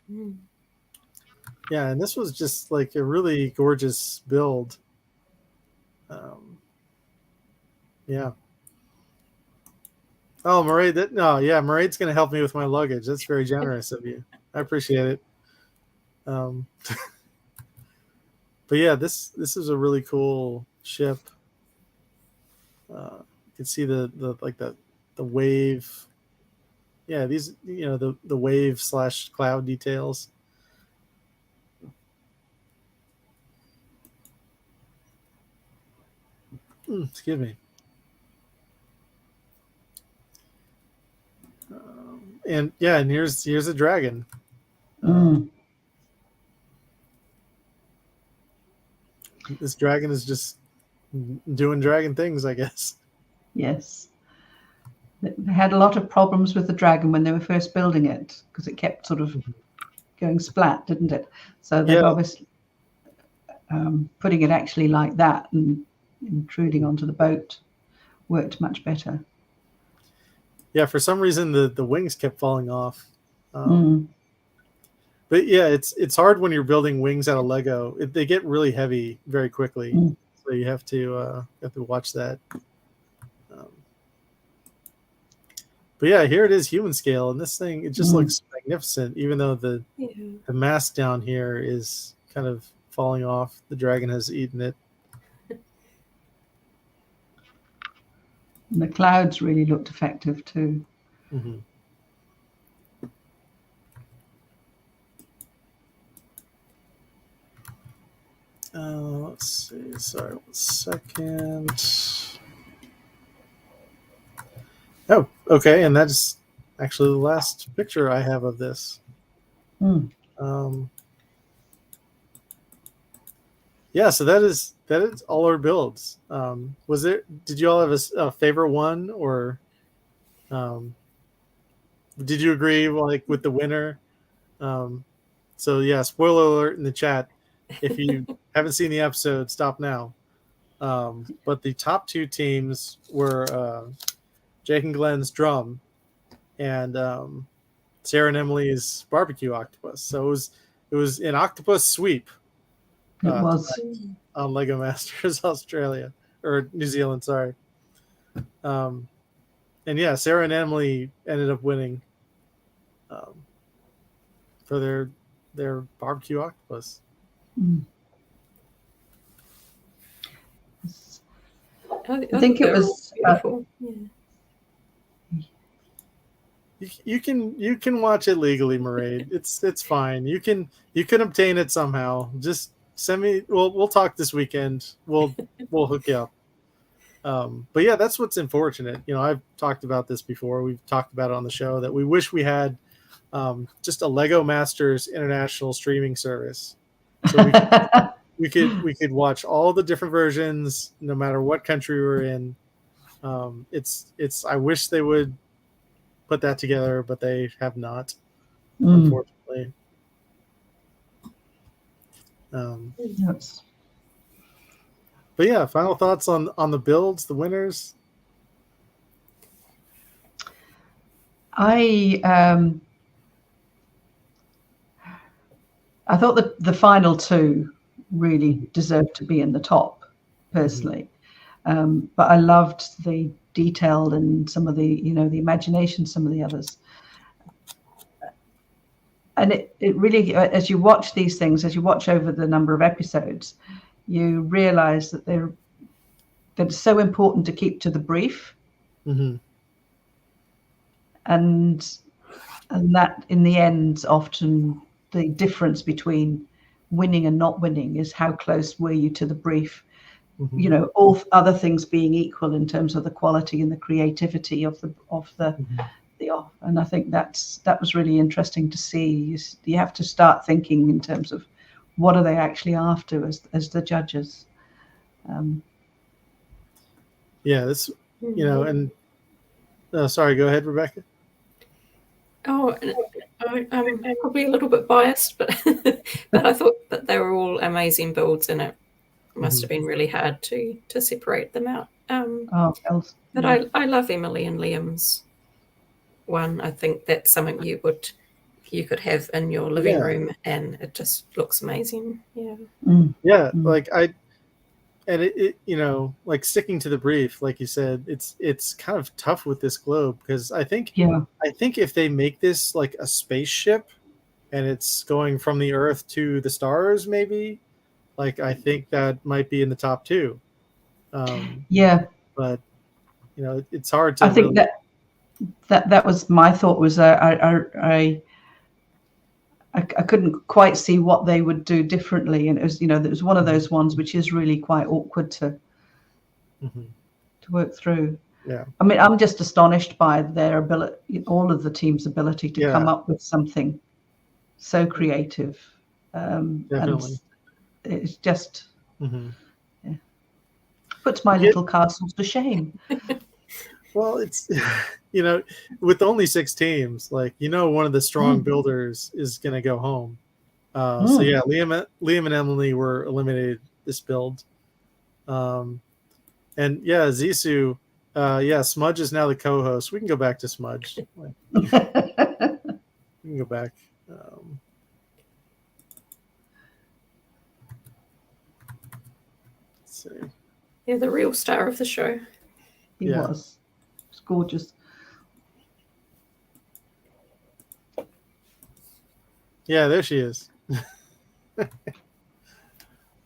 Yeah, and this was just like a really gorgeous build. Yeah. Oh, Mairead, Mairead's going to help me with my luggage. That's very generous of you. I appreciate it. But yeah, this is a really cool ship. You can see the wave. Yeah, these the wave / cloud details. Excuse me. And here's a dragon. this dragon is just doing dragon things, I guess. Yes. They had a lot of problems with the dragon when they were first building it because it kept sort of going splat, didn't it? So they've obviously putting it actually like that and intruding onto the boat worked much better. Yeah, for some reason the wings kept falling off. But yeah, it's hard when you're building wings out of Lego. They get really heavy very quickly, so you have to watch that. But yeah, here it is human scale, and this thing, it just looks magnificent, even though the mast down here is kind of falling off. The dragon has eaten it. And the clouds really looked effective too. Mm-hmm. Let's see. Sorry, 1 second. Oh, okay, and that's actually the last picture I have of this. Yeah, so that is all our builds. Did you all have a favorite one, or did you agree with the winner? So yeah, spoiler alert in the chat. If you haven't seen the episode, stop now. But the top 2 teams were Jake and Glenn's drum and Sarah and Emily's barbecue octopus. So it was an octopus sweep. It was on Lego Masters Australia or New Zealand, sorry. And yeah, Sarah and Emily ended up winning for their barbecue octopus. I think it was beautiful. You can watch it legally, Mairead. It's fine. You can obtain it somehow. Just send me. We'll talk this weekend. We'll hook you up. But yeah, that's what's unfortunate. I've talked about this before. We've talked about it on the show that we wish we had just a Lego Masters international streaming service, so we could watch all the different versions no matter what country we're in. I wish they would put that together, but they have not, unfortunately. Yes. But yeah, final thoughts on the builds, the winners. I thought that the final 2 really deserved to be in the top, personally. But I loved the detail and some of the, the imagination, some of the others. And it really, as you watch these things, as you watch over the number of episodes, you realize that it's so important to keep to the brief. Mm-hmm. And that in the end, often the difference between winning and not winning is how close were you to the brief. Mm-hmm. All other things being equal in terms of the quality and the creativity of the and I think that was really interesting to see. You have to start thinking in terms of what are they actually after as the judges. Yeah, this and sorry, go ahead, Rebekah. Oh, I'm probably a little bit biased, but I thought that they were all amazing builds, and it must have been really hard to separate them out. But I love Emily and Liam's one. I think that's something you could have in your living room, and it just looks amazing. Yeah, like sticking to the brief, like you said, it's kind of tough with this globe, because I think if they make this like a spaceship and it's going from the Earth to the stars, maybe, like, I think that might be in the top 2. But it's hard to. I think that was my thought. Was I couldn't quite see what they would do differently, and it was there was one of those ones which is really quite awkward to work through. Yeah, I mean, I'm just astonished by their ability, all of the team's ability to come up with something so creative. Definitely. And it's just Mm-hmm. Yeah. Puts my little castles to shame. Well, it's with only 6 teams, like one of the strong builders is going to go home. So yeah, Liam and Emily were eliminated this build, and yeah, Zissou, Smudge is now the co-host. We can go back to Smudge. We can go back. Let's see. Yeah, the real star of the show. He was. It's gorgeous. Yeah, there she is.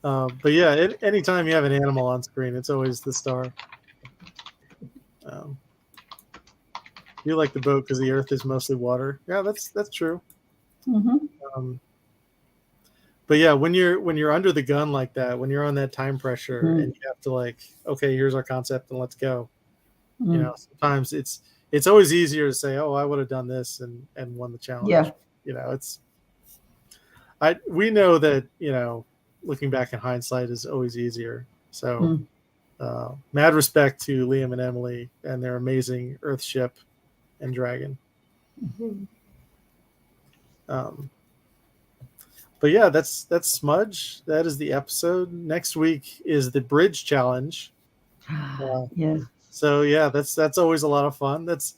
But yeah, anytime you have an animal on screen, it's always the star. You like the boat because the Earth is mostly water. Yeah, that's true. Mm-hmm. But yeah, when you're under the gun like that, when you're on that time pressure and you have to okay, here's our concept and let's go. Sometimes it's always easier to say, oh, I would have done this and won the challenge. Yeah. We know that looking back in hindsight is always easier. So mad respect to Liam and Emily and their amazing Earth ship and dragon. But yeah, that's Smudge. That is the episode. Next week is the bridge challenge. Yeah. So yeah, that's always a lot of fun. That's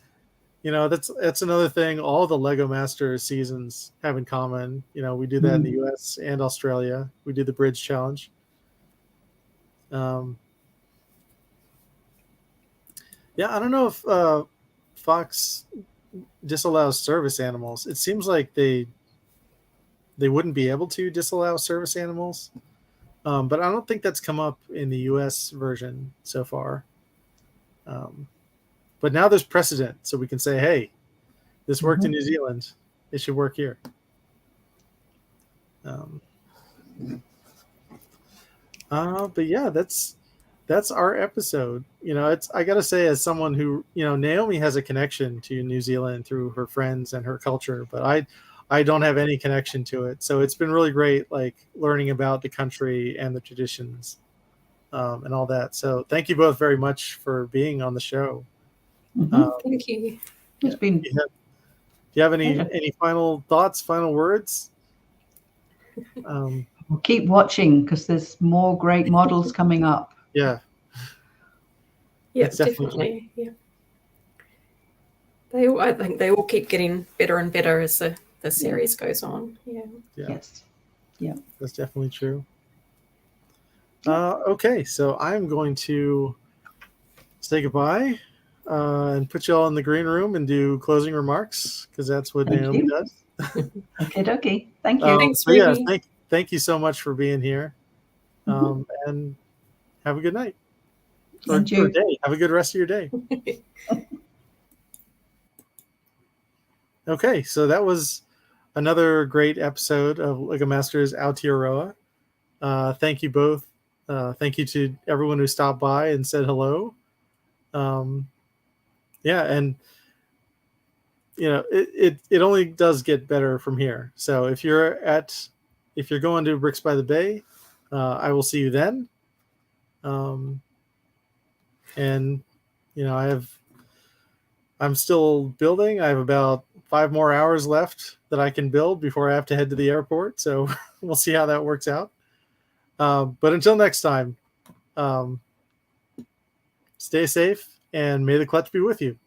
another thing all the Lego Masters seasons have in common. We do that in the US and Australia. We do the bridge challenge. Yeah, I don't know if Fox disallows service animals. It seems like they wouldn't be able to disallow service animals. But I don't think that's come up in the US version so far. But now there's precedent, so we can say, hey, this worked in New Zealand. It should work here. But yeah, that's our episode. I gotta say, as someone who, Naomi has a connection to New Zealand through her friends and her culture, but I don't have any connection to it. So it's been really great, learning about the country and the traditions, and all that. So thank you both very much for being on the show. Thank you. It's been. Do you have any final thoughts, final words? We'll keep watching because there's more great models coming up. Yeah. Yeah, definitely. Yeah. I think they all keep getting better and better as the series goes on. Yeah. Yes. Yeah. That's definitely true. Okay, so I'm going to say goodbye and put you all in the green room and do closing remarks because that's what Naomi does. Okay. Thank you. Thanks, yeah, Ruby. thank you so much for being here. And have a good night. Or day. Have a good rest of your day. Okay, so that was another great episode of Lego Masters Aotearoa. Thank you both. Thank you to everyone who stopped by and said hello. And it only does get better from here. So if you're going to Bricks by the Bay, I will see you then. And I'm still building. I have about 5 more hours left that I can build before I have to head to the airport. So we'll see how that works out. But until next time, stay safe and may the clutch be with you.